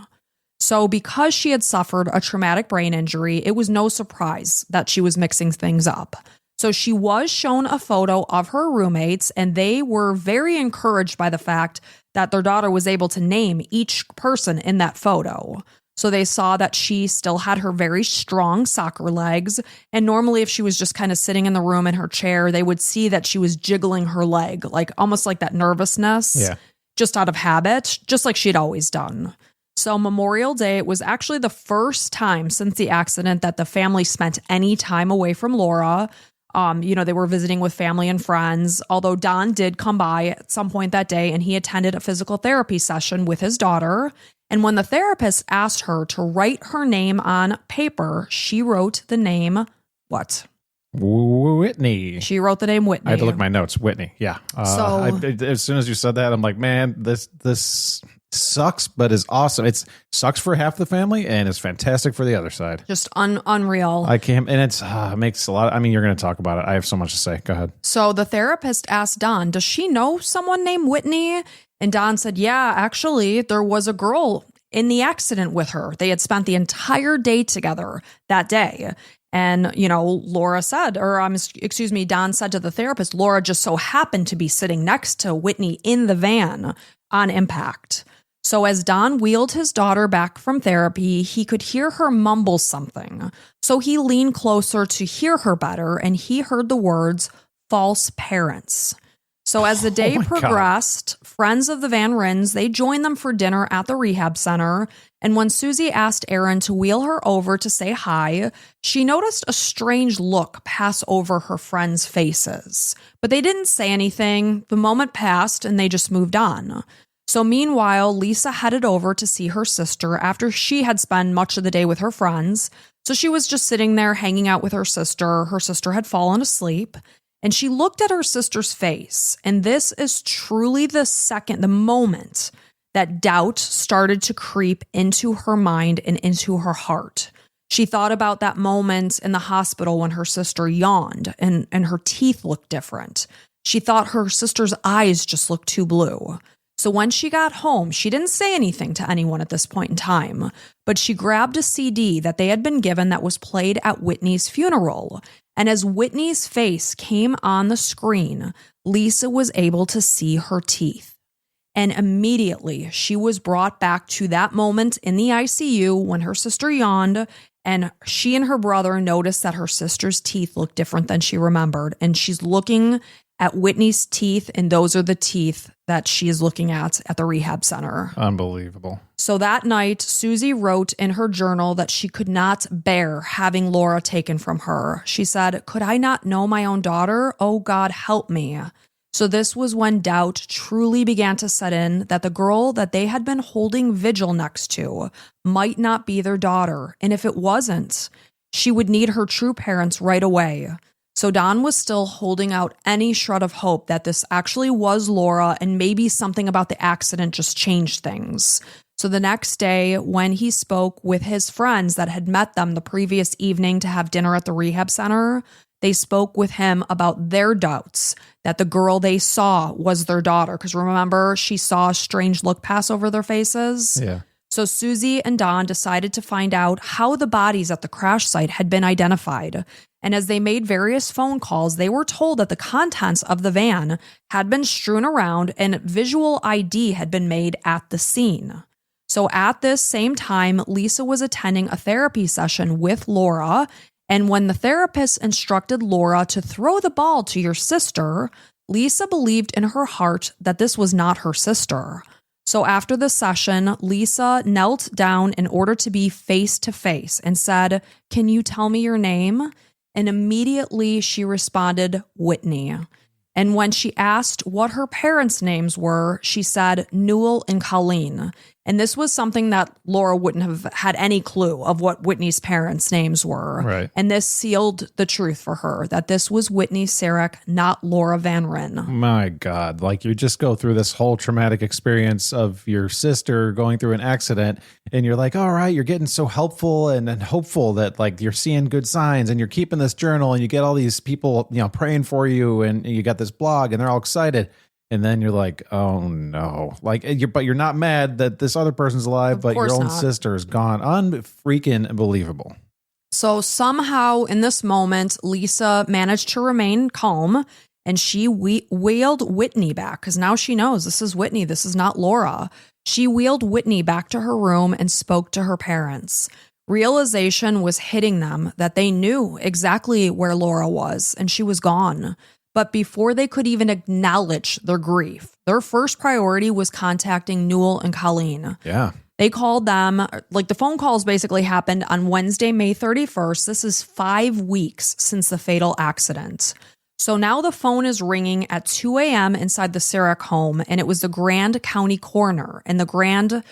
So because she had suffered a traumatic brain injury, it was no surprise that she was mixing things up. So she was shown a photo of her roommates, and they were very encouraged by the fact that their daughter was able to name each person in that photo. So they saw that she still had her very strong soccer legs. And normally if she was just kind of sitting in the room in her chair, they would see that she was jiggling her leg, like almost like that nervousness, just out of habit, just like she'd always done. So Memorial Day was actually the first time since the accident that the family spent any time away from Laura. They were visiting with family and friends, although Don did come by at some point that day and he attended a physical therapy session with his daughter. And when the therapist asked her to write her name on paper, she wrote the name, what? Whitney. She wrote the name Whitney. I had to look at my notes. Whitney. Yeah. As soon as you said that, I'm like, man, this sucks, but is awesome. It sucks for half the family and it's fantastic for the other side. Just unreal. I can't, and it makes a lot. You're going to talk about it. I have so much to say. Go ahead. So the therapist asked Don, does she know someone named Whitney? And Don said, yeah, actually, there was a girl in the accident with her. They had spent the entire day together that day. And, Don said to the therapist, Laura just so happened to be sitting next to Whitney in the van on impact. So as Don wheeled his daughter back from therapy, he could hear her mumble something. So he leaned closer to hear her better, and he heard the words, false parents. So as the day progressed, friends of the Van Ryns, they joined them for dinner at the rehab center. And when Susie asked Aaron to wheel her over to say hi, she noticed a strange look pass over her friends' faces. But they didn't say anything. The moment passed and they just moved on. So meanwhile, Lisa headed over to see her sister after she had spent much of the day with her friends. So she was just sitting there hanging out with her sister. Her sister had fallen asleep. And she looked at her sister's face. And this is truly the moment that doubt started to creep into her mind and into her heart. She thought about that moment in the hospital when her sister yawned and her teeth looked different. She thought her sister's eyes just looked too blue. So when she got home, she didn't say anything to anyone at this point in time, but she grabbed a CD that they had been given that was played at Whitney's funeral. And as Whitney's face came on the screen, Lisa was able to see her teeth. And immediately she was brought back to that moment in the ICU when her sister yawned, and she and her brother noticed that her sister's teeth looked different than she remembered. And she's looking at Whitney's teeth, and those are the teeth that she is looking at the rehab center. Unbelievable. So that night, Susie wrote in her journal that she could not bear having Laura taken from her. She said, "Could I not know my own daughter? Oh God, help me." So this was when doubt truly began to set in that the girl that they had been holding vigil next to might not be their daughter. And if it wasn't, she would need her true parents right away. So Don was still holding out any shred of hope that this actually was Laura and maybe something about the accident just changed things. So the next day, when he spoke with his friends that had met them the previous evening to have dinner at the rehab center, they spoke with him about their doubts that the girl they saw was their daughter. Because remember, she saw a strange look pass over their faces. Yeah. So Susie and Don decided to find out how the bodies at the crash site had been identified. And as they made various phone calls, they were told that the contents of the van had been strewn around and visual ID had been made at the scene. So at this same time, Lisa was attending a therapy session with Laura. And when the therapist instructed Laura to throw the ball to your sister, Lisa believed in her heart that this was not her sister. So after the session, Lisa knelt down in order to be face to face and said, "Can you tell me your name?" And immediately she responded, "Whitney." And when she asked what her parents' names were, she said Newell and Colleen. And this was something that Laura wouldn't have had any clue of what Whitney's parents' names were. Right. And this sealed the truth for her that this was Whitney Cerak, not Laura Van Ryn. My God, like you just go through this whole traumatic experience of your sister going through an accident and you're like, all right, you're getting so helpful and hopeful that like you're seeing good signs and you're keeping this journal and you get all these people, praying for you and you got this blog and they're all excited. And then you're like, oh no, but you're not mad that this other person's alive, but your own sister is gone. Unfreaking believable. So somehow in this moment, Lisa managed to remain calm and she wheeled Whitney back because now she knows this is Whitney. This is not Laura. She wheeled Whitney back to her room and spoke to her parents. Realization was hitting them that they knew exactly where Laura was and she was gone. But before they could even acknowledge their grief, their first priority was contacting Newell and Colleen. Yeah. They called them, the phone calls basically happened on Wednesday, May 31st. This is 5 weeks since the fatal accident. So now the phone is ringing at 2 a.m. inside the Cerak home, and it was the Grant County coroner and the Grant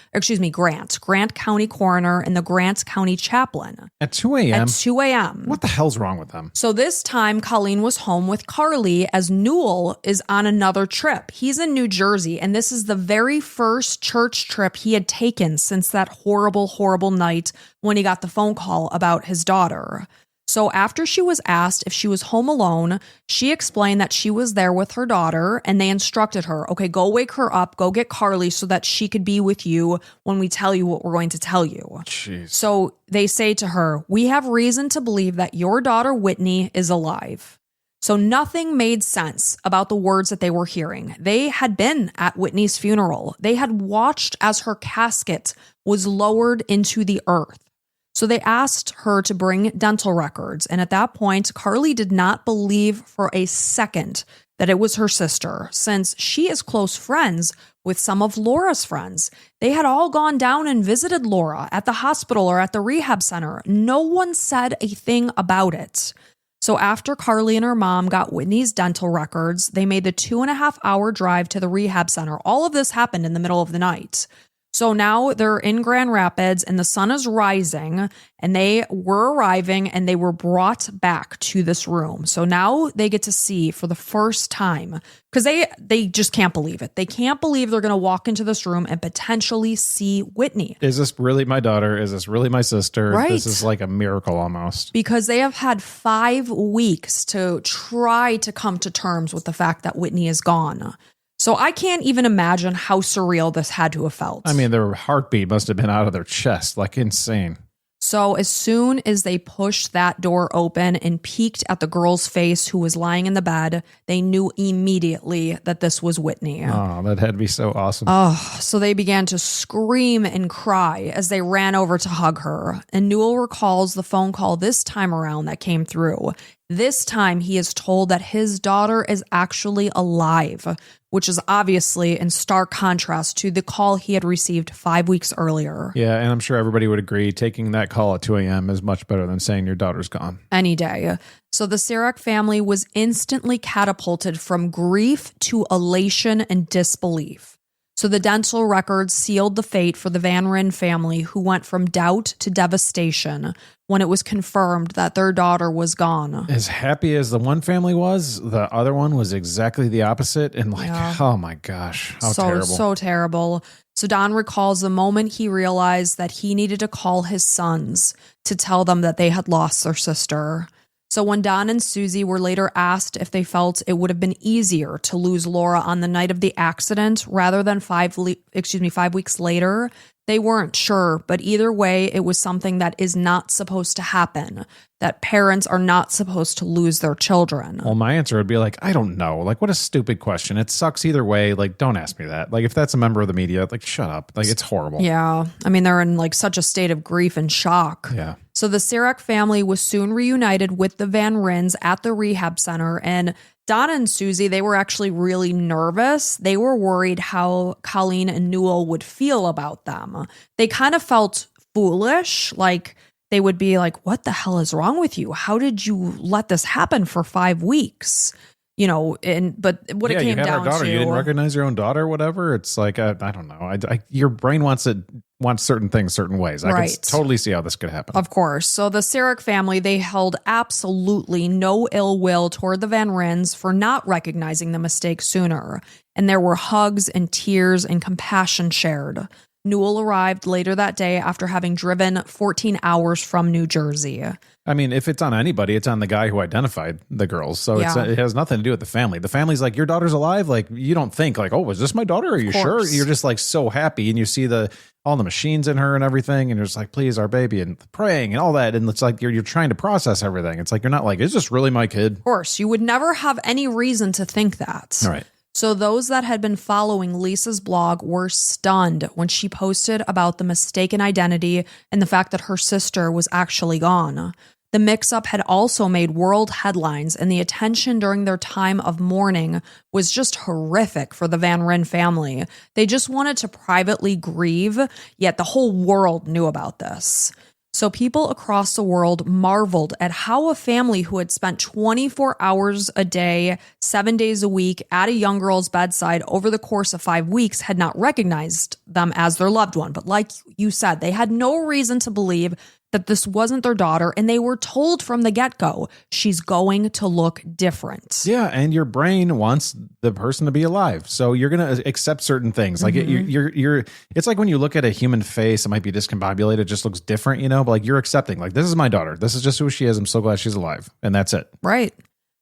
County coroner and the Grant County chaplain. At 2 a.m.? At 2 a.m. What the hell's wrong with them? So this time, Colleen was home with Carly as Newell is on another trip. He's in New Jersey, and this is the very first church trip he had taken since that horrible, horrible night when he got the phone call about his daughter. So after she was asked if she was home alone, she explained that she was there with her daughter and they instructed her, okay, go wake her up, go get Carly so that she could be with you when we tell you what we're going to tell you. Jeez. So they say to her, we have reason to believe that your daughter Whitney is alive. So nothing made sense about the words that they were hearing. They had been at Whitney's funeral. They had watched as her casket was lowered into the earth. So they asked her to bring dental records. And at that point, Carly did not believe for a second that it was her sister, since she is close friends with some of Laura's friends. They had all gone down and visited Laura at the hospital or at the rehab center. No one said a thing about it. So after Carly and her mom got Whitney's dental records, they made the 2.5-hour drive to the rehab center. All of this happened in the middle of the night. So now they're in Grand Rapids and the sun is rising and they were arriving and they were brought back to this room. So now they get to see for the first time because they just can't believe it. They can't believe they're going to walk into this room and potentially see Whitney. Is this really my daughter? Is this really my sister? Right. This is like a miracle almost. Because they have had 5 weeks to try to come to terms with the fact that Whitney is gone. So I can't even imagine how surreal this had to have felt. I mean, their heartbeat must have been out of their chest, like insane. So as soon as they pushed that door open and peeked at the girl's face who was lying in the bed, they knew immediately that this was Whitney. Oh, that had to be so awesome. Oh, so they began to scream and cry as they ran over to hug her. And Newell recalls the phone call this time around that came through. This time he is told that his daughter is actually alive, which is obviously in stark contrast to the call he had received 5 weeks earlier. Yeah, and I'm sure everybody would agree taking that call at 2 a.m. is much better than saying your daughter's gone. Any day. So the Cerak family was instantly catapulted from grief to elation and disbelief. So the dental records sealed the fate for the Van Ryn family, who went from doubt to devastation when it was confirmed that their daughter was gone. As happy as the one family was, the other one was exactly the opposite. And oh my gosh, how terrible. So terrible. So Don recalls the moment he realized that he needed to call his sons to tell them that they had lost their sister. So when Don and Susie were later asked if they felt it would have been easier to lose Laura on the night of the accident rather than 5 weeks later, they weren't sure. But either way, it was something that is not supposed to happen, that parents are not supposed to lose their children. Well, my answer would be like, I don't know. Like, what a stupid question. It sucks either way. Like, don't ask me that. Like, if that's a member of the media, like, shut up. Like, it's horrible. Yeah. I mean, they're in like such a state of grief and shock. Yeah. So the Cerak family was soon reunited with the Van Ryns at the rehab center, and Donna and Susie, they were actually really nervous. They were worried how Colleen and Newell would feel about them. They kind of felt foolish, like they would be like, what the hell is wrong with you? How did you let this happen for 5 weeks? You know, but what it came down daughter. to, You didn't recognize your own daughter or whatever. It's like, I don't know. Your brain wants certain things certain ways. I can totally see how this could happen. Of course. So the Cerak family, they held absolutely no ill will toward the Van Ryns for not recognizing the mistake sooner. And there were hugs and tears and compassion shared. Newell arrived later that day after having driven 14 hours from New Jersey. I mean, if it's on anybody, it's on the guy who identified the girls. So it has nothing to do with the family. The family's like, your daughter's alive? Like, you don't think like, oh, was this my daughter? Are you sure? You're just like so happy. And you see all the machines in her and everything. And you're just like, please, our baby, and praying and all that. And it's like, you're trying to process everything. It's like, you're not like, is this really my kid? Of course. You would never have any reason to think that. All right. So those that had been following Lisa's blog were stunned when she posted about the mistaken identity and the fact that her sister was actually gone. The mix-up had also made world headlines, and the attention during their time of mourning was just horrific for the Van Ryn family. They just wanted to privately grieve, yet the whole world knew about this. So people across the world marveled at how a family who had spent 24 hours a day, 7 days a week at a young girl's bedside over the course of 5 weeks had not recognized them as their loved one. But like you said, they had no reason to believe that this wasn't their daughter, and they were told from the get-go, she's going to look different. Yeah, and your brain wants the person to be alive, so you're going to accept certain things. Like you're it's like when you look at a human face, it might be discombobulated, it just looks different, you know, but like you're accepting, like, this is my daughter. This is just who she is. I'm so glad she's alive, and that's it. Right.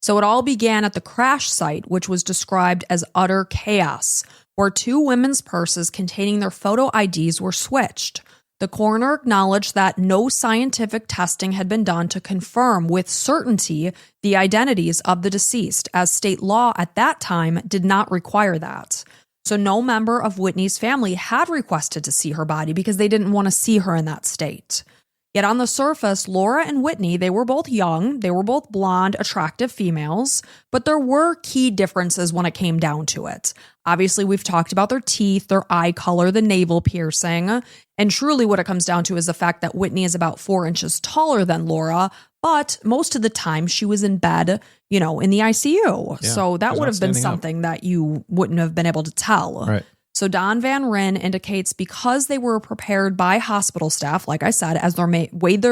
So it all began at the crash site, which was described as utter chaos, where 2 women's purses containing their photo IDs were switched. The coroner acknowledged that no scientific testing had been done to confirm with certainty the identities of the deceased, as state law at that time did not require that. So no member of Whitney's family had requested to see her body because they didn't want to see her in that state. Yet on the surface, Laura and Whitney, they were both young, they were both blonde, attractive females, but there were key differences when it came down to it. Obviously, we've talked about their teeth, their eye color, the navel piercing, and truly what it comes down to is the fact that Whitney is about 4 inches taller than Laura, but most of the time she was in bed, you know, in the ICU. Yeah, so that would have been something that you wouldn't have been able to tell. Right. So Don Van Ryn indicates because they were prepared by hospital staff, like I said, as they made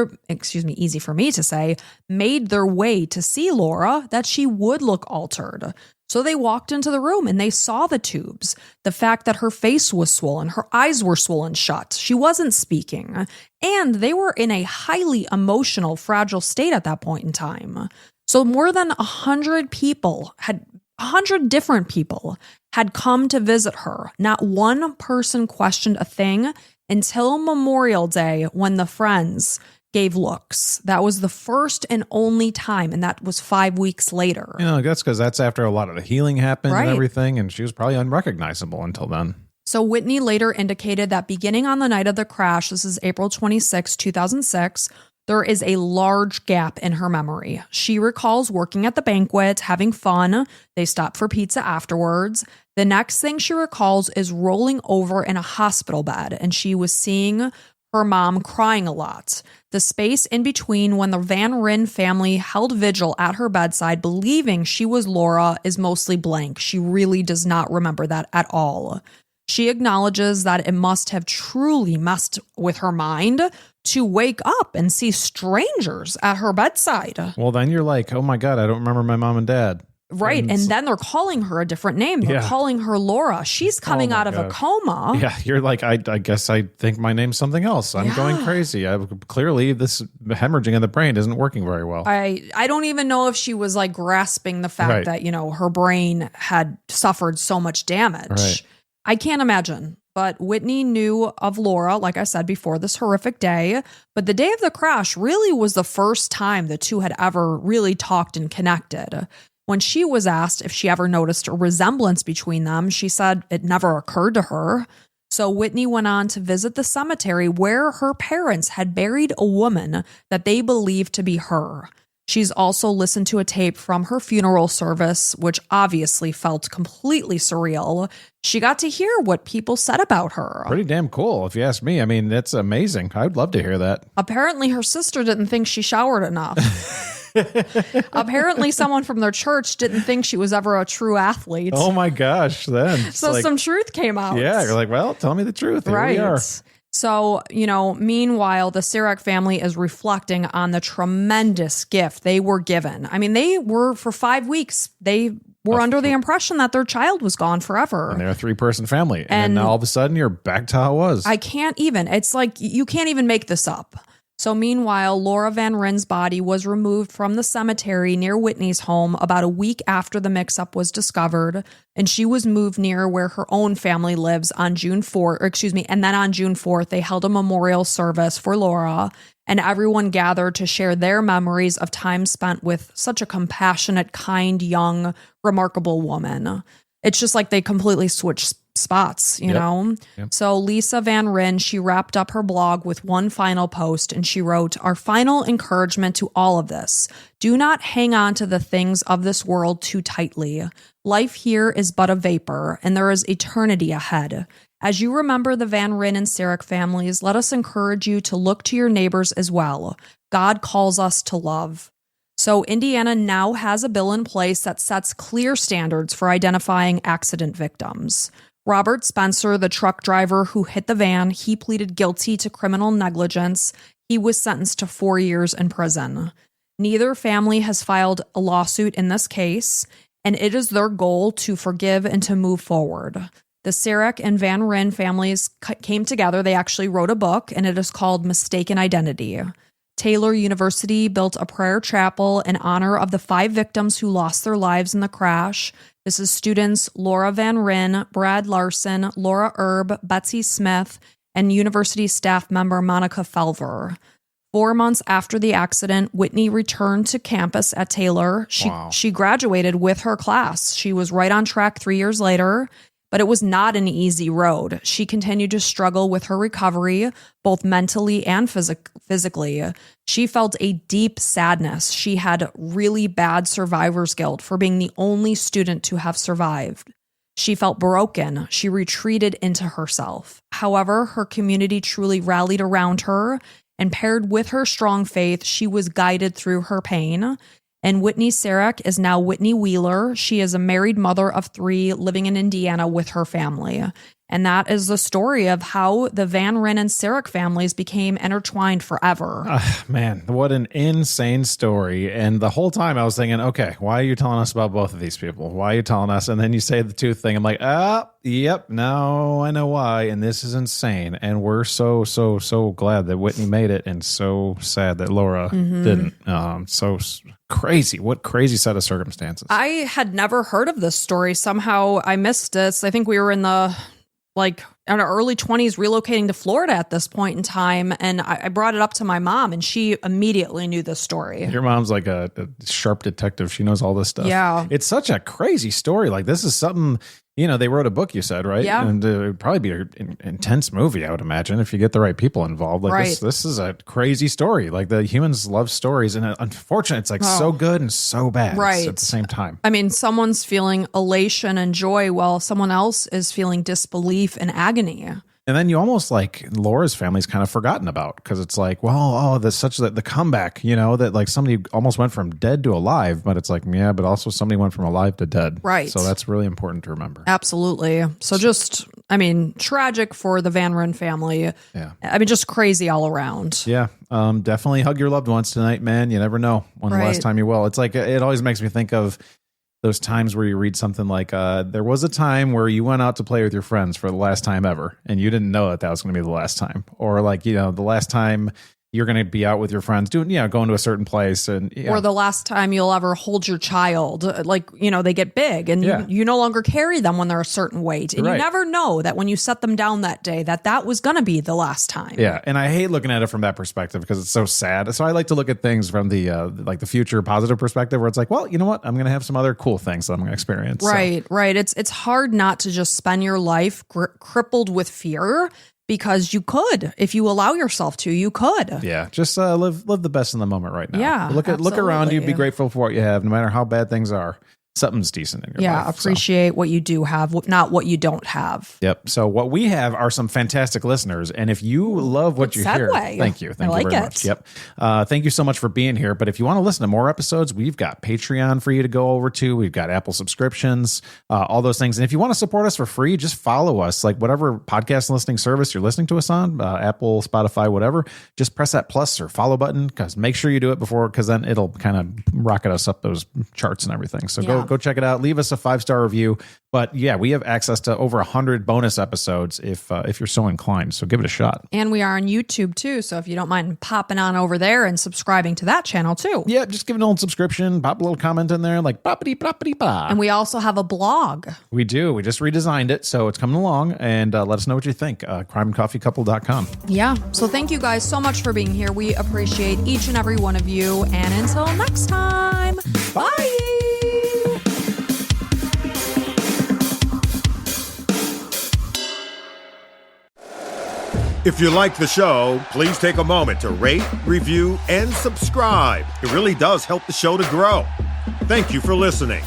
their way to see Laura, that she would look altered. So they walked into the room and they saw the tubes, the fact that her face was swollen, her eyes were swollen shut, she wasn't speaking, and they were in a highly emotional, fragile state at that point in time. So more than 100 different people had come to visit her. Not one person questioned a thing until Memorial Day when the friends gave looks. That was the first and only time, and that was 5 weeks later. You know, that's because that's after a lot of the healing happened Right. and everything, and she was probably unrecognizable until then. So Whitney later indicated that beginning on the night of the crash, this is April 26, 2006, there is a large gap in her memory. She recalls working at the banquet, having fun. They stopped for pizza afterwards. The next thing she recalls is rolling over in a hospital bed, and she was seeing her mom crying a lot. The space in between when the Van Ryn family held vigil at her bedside, believing she was Laura, is mostly blank. She really does not remember that at all. She acknowledges that it must have truly messed with her mind to wake up and see strangers at her bedside. Well, then you're like, oh my God, I don't remember my mom and dad. Right. And then they're calling her a different name. They're calling her Laura. She's coming out of a coma. Yeah. You're like, I guess I think my name's something else. I'm going crazy. Clearly this hemorrhaging in the brain isn't working very well. I don't even know if she was like grasping the fact that, you know, her brain had suffered so much damage. Right. I can't imagine. But Whitney knew of Laura, like I said before, this horrific day. But the day of the crash really was the first time the two had ever really talked and connected. When she was asked if she ever noticed a resemblance between them, she said it never occurred to her. So Whitney went on to visit the cemetery where her parents had buried a woman that they believed to be her. She's also listened to a tape from her funeral service, which obviously felt completely surreal. She got to hear what people said about her. Pretty damn cool, if you ask me. I mean, that's amazing. I'd love to hear that. Apparently, her sister didn't think she showered enough. Apparently, someone from their church didn't think she was ever a true athlete. Oh my gosh, then. So some truth came out. Yeah, you're like, well, tell me the truth. Here we are. So, meanwhile, the Cerak family is reflecting on the tremendous gift they were given. I mean, they were, for 5 weeks, they were under the impression that their child was gone forever. And they're a 3-person family. And then all of a sudden, you're back to how it was. It's like, you can't even make this up. So meanwhile, Laura Van Ryn's body was removed from the cemetery near Whitney's home about a week after the mix-up was discovered, and she was moved near where her own family lives on June 4th, and then on June 4th, they held a memorial service for Laura, and everyone gathered to share their memories of time spent with such a compassionate, kind, young, remarkable woman. It's just like they completely switched spots, you know? Yep. So Lisa Van Ryn, she wrapped up her blog with one final post and she wrote, "Our final encouragement to all of this. Do not hang on to the things of this world too tightly. Life here is but a vapor and there is eternity ahead. As you remember the Van Ryn and Cerak families, let us encourage you to look to your neighbors as well. God calls us to love." So Indiana now has a bill in place that sets clear standards for identifying accident victims. Robert Spencer, the truck driver who hit the van, he pleaded guilty to criminal negligence. He was sentenced to 4 years in prison. Neither family has filed a lawsuit in this case, and it is their goal to forgive and to move forward. The Cerak and Van Ryn families came together. They actually wrote a book, and it is called Mistaken Identity. Taylor University built a prayer chapel in honor of the 5 victims who lost their lives in the crash. This is students Laura Van Ryn, Brad Larson, Laura Erb, Betsy Smith, and university staff member Monica Felver. 4 months after the accident, Whitney returned to campus at Taylor. She graduated with her class. She was right on track 3 years later. But it was not an easy road. She continued to struggle with her recovery, both mentally and physically. She felt a deep sadness. She had really bad survivor's guilt for being the only student to have survived. She felt broken. She retreated into herself. However, her community truly rallied around her, and paired with her strong faith, she was guided through her pain. And Whitney Cerak is now Whitney Wheeler. She is a married mother of 3 living in Indiana with her family. And that is the story of how the Van Ryn and Cerak families became intertwined forever. Man, what an insane story. And the whole time I was thinking, okay, why are you telling us about both of these people? Why are you telling us? And then you say the tooth thing. I'm like, yep, now I know why. And this is insane. And we're so glad that Whitney made it, and so sad that Laura didn't. So crazy. What crazy set of circumstances. I had never heard of this story. Somehow I missed it. I think we were in the in our early 20s relocating to Florida at this point in time. And I brought it up to my mom and she immediately knew this story. Your mom's like a sharp detective. She knows all this stuff. Yeah. It's such a crazy story. Like, this is something, they wrote a book, you said, right? Yeah. And it would probably be an intense movie, I would imagine, if you get the right people involved. Like, right. This is a crazy story. Like, the humans love stories, and unfortunately, it's like so good and so bad at the same time. I mean, someone's feeling elation and joy while someone else is feeling disbelief and agony. And then you almost like Laura's family's kind of forgotten about, because it's like, well, there's such the comeback, that like somebody almost went from dead to alive, but it's like, yeah, but also somebody went from alive to dead. Right. So that's really important to remember. Absolutely. So tragic for the Van Ryn family. Yeah. Just crazy all around. Yeah. Definitely hug your loved ones tonight, man. You never know when the last time you will. It's like, it always makes me think of those times where you read something like, there was a time where you went out to play with your friends for the last time ever, and you didn't know that was going to be the last time. Or like, the last time you're going to be out with your friends going to a certain place. Or the last time you'll ever hold your child. They get big and you no longer carry them when they're a certain weight. And you never know that when you set them down that day, that was going to be the last time. Yeah. And I hate looking at it from that perspective because it's so sad. So I like to look at things from the future positive perspective, where it's like, well, you know what? I'm going to have some other cool things that I'm going to experience. Right. It's hard not to just spend your life crippled with fear, because you could. If you allow yourself to, you could. Yeah, just live the best in the moment right now. Yeah, look around you, be grateful for what you have, no matter how bad things are. Something's decent in your life. Yeah, appreciate what you do have, not what you don't have. Yep. So what we have are some fantastic listeners, and if you love what you hear, thank you very much. Yep. Thank you so much for being here. But if you want to listen to more episodes, we've got Patreon for you to go over to. We've got Apple subscriptions, all those things. And if you want to support us for free, just follow us, like whatever podcast listening service you're listening to us on, Apple, Spotify, whatever. Just press that plus or follow button, because make sure you do it because then it'll kind of rocket us up those charts and everything. So go check it out. Leave us a 5-star review. But yeah, we have access to over 100 bonus episodes if you're so inclined. So give it a shot. And we are on YouTube too. So if you don't mind popping on over there and subscribing to that channel too. Yeah, just give an old subscription, pop a little comment in there like boppity boppity ba. And we also have a blog. We do. We just redesigned it. So it's coming along, and let us know what you think. crimeandcoffeecouple.com. Yeah. So thank you guys so much for being here. We appreciate each and every one of you. And until next time, bye. If you like the show, please take a moment to rate, review, and subscribe. It really does help the show to grow. Thank you for listening.